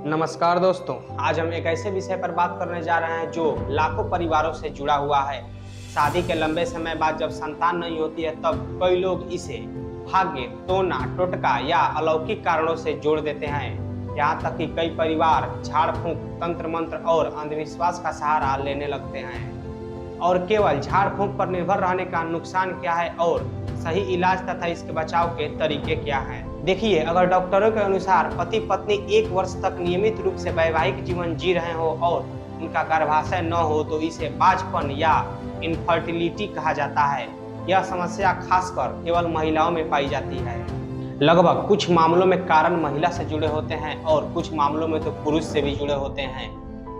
नमस्कार दोस्तों, आज हम एक ऐसे विषय पर बात करने जा रहे हैं जो लाखों परिवारों से जुड़ा हुआ है। शादी के लंबे समय बाद जब संतान नहीं होती है तब कई लोग इसे भाग्य, टोना, टोटका या अलौकिक कारणों से जोड़ देते हैं। यहाँ तक कि कई परिवार झाड़ फूंक, तंत्र मंत्र और अंधविश्वास का सहारा लेने लगते हैं। और केवल झाड़ फूंक पर निर्भर रहने का नुकसान क्या है और सही इलाज तथा इसके बचाव के तरीके क्या हैं। देखिए, अगर डॉक्टरों के अनुसार पति पत्नी 1 वर्ष तक नियमित रूप से वैवाहिक जीवन जी रहे हो और उनका गर्भाशय न हो तो इसे बाझपन या इनफर्टिलिटी कहा जाता है। यह समस्या खासकर केवल महिलाओं में पाई जाती है। लगभग कुछ मामलों में कारण महिला से जुड़े होते हैं और कुछ मामलों में तो पुरुष से भी जुड़े होते हैं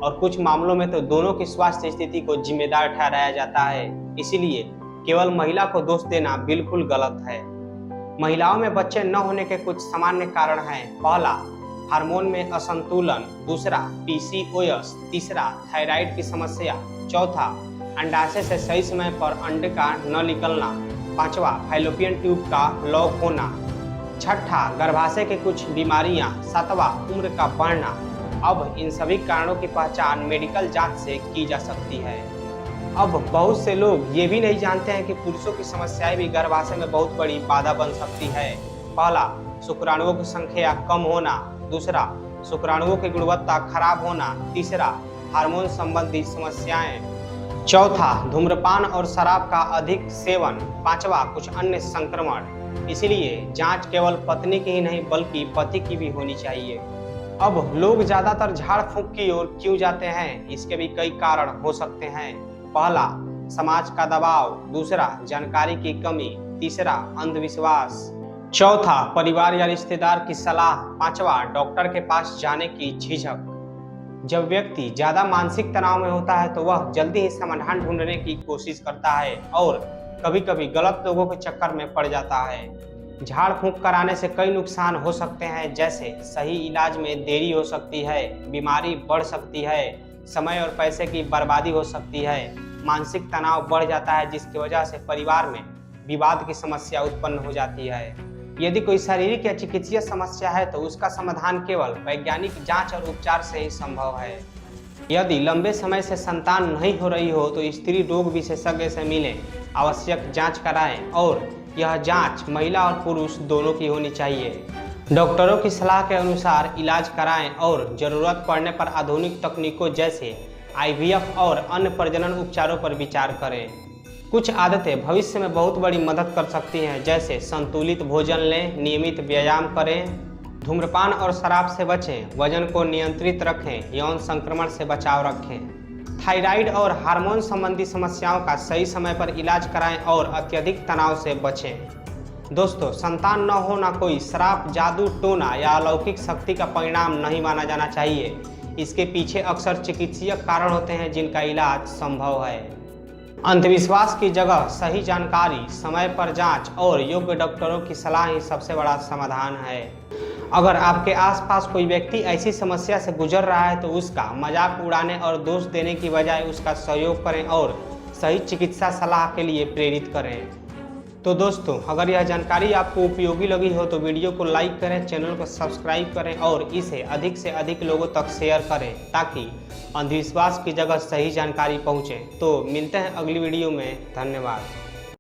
और कुछ मामलों में तो दोनों की स्वास्थ्य स्थिति को जिम्मेदार ठहराया जाता है। इसीलिए केवल महिला को दोष देना बिल्कुल गलत है। महिलाओं में बच्चे न होने के कुछ सामान्य कारण हैं। पहला, हार्मोन में असंतुलन। दूसरा, पीसीओएस। तीसरा, थायराइड की समस्या। चौथा, अंडाशय से सही समय पर अंडे का न निकलना। पांचवा, फैलोपियन ट्यूब का ब्लॉक होना। छठा, गर्भाशय के कुछ बीमारियां। सातवां, उम्र का बढ़ना। अब इन सभी कारणों की पहचान मेडिकल जांच से की जा सकती है। अब बहुत से लोग ये भी नहीं जानते हैं कि पुरुषों की समस्याएं भी गर्भाशय में बहुत बड़ी बाधा बन सकती है। पहला, शुक्राणुओं की संख्या कम होना। दूसरा, शुक्राणुओं की गुणवत्ता खराब होना। तीसरा, हार्मोन संबंधी समस्याएं। चौथा, धूम्रपान और शराब का अधिक सेवन। पांचवा, कुछ अन्य संक्रमण। इसीलिए जांच केवल पत्नी की ही नहीं बल्कि पति की भी होनी चाहिए। अब लोग ज्यादातर झाड़ फूंक की ओर क्यों जाते हैं? इसके भी कई कारण हो सकते हैं। पहला, समाज का दबाव। दूसरा, जानकारी की कमी। तीसरा, अंधविश्वास। चौथा, परिवार या रिश्तेदार की सलाह। पांचवा, डॉक्टर के पास जाने की झिझक। जब व्यक्ति ज्यादा मानसिक तनाव में होता है तो वह जल्दी ही समाधान ढूंढने की कोशिश करता है और कभी कभी गलत लोगों के चक्कर में पड़ जाता है। झाड़ फूंक कराने से कई नुकसान हो सकते हैं, जैसे सही इलाज में देरी हो सकती है, बीमारी बढ़ सकती है, समय और पैसे की बर्बादी हो सकती है, मानसिक तनाव बढ़ जाता है जिसकी वजह से परिवार में विवाद की समस्या उत्पन्न हो जाती है। यदि कोई शारीरिक या चिकित्सीय समस्या है तो उसका समाधान केवल वैज्ञानिक जांच और उपचार से ही संभव है। यदि लंबे समय से संतान नहीं हो रही हो तो स्त्री रोग विशेषज्ञ से मिलें, आवश्यक जांच कराएं और यह जांच महिला और पुरुष दोनों की होनी चाहिए। डॉक्टरों की सलाह के अनुसार इलाज कराएं और जरूरत पड़ने पर आधुनिक तकनीकों जैसे आईवीएफ और अन्य प्रजनन उपचारों पर विचार करें। कुछ आदतें भविष्य में बहुत बड़ी मदद कर सकती हैं, जैसे संतुलित भोजन लें, नियमित व्यायाम करें, धूम्रपान और शराब से बचें, वजन को नियंत्रित रखें, यौन संक्रमण से बचाव रखें, थायराइड और हार्मोन संबंधी समस्याओं का सही समय पर इलाज कराएं और अत्यधिक तनाव से बचें। दोस्तों, संतान न होना कोई श्राप, जादू, टोना या अलौकिक शक्ति का परिणाम नहीं माना जाना चाहिए। इसके पीछे अक्सर चिकित्सीय कारण होते हैं जिनका इलाज संभव है। अंधविश्वास की जगह सही जानकारी, समय पर जांच और योग्य डॉक्टरों की सलाह ही सबसे बड़ा समाधान है। अगर आपके आसपास कोई व्यक्ति ऐसी समस्या से गुजर रहा है तो उसका मजाक उड़ाने और दोष देने की बजाय उसका सहयोग करें और सही चिकित्सा सलाह के लिए प्रेरित करें। तो दोस्तों, अगर यह जानकारी आपको उपयोगी लगी हो तो वीडियो को लाइक करें, चैनल को सब्सक्राइब करें और इसे अधिक से अधिक लोगों तक शेयर करें ताकि अंधविश्वास की जगह सही जानकारी पहुंचे। तो मिलते हैं अगली वीडियो में। धन्यवाद।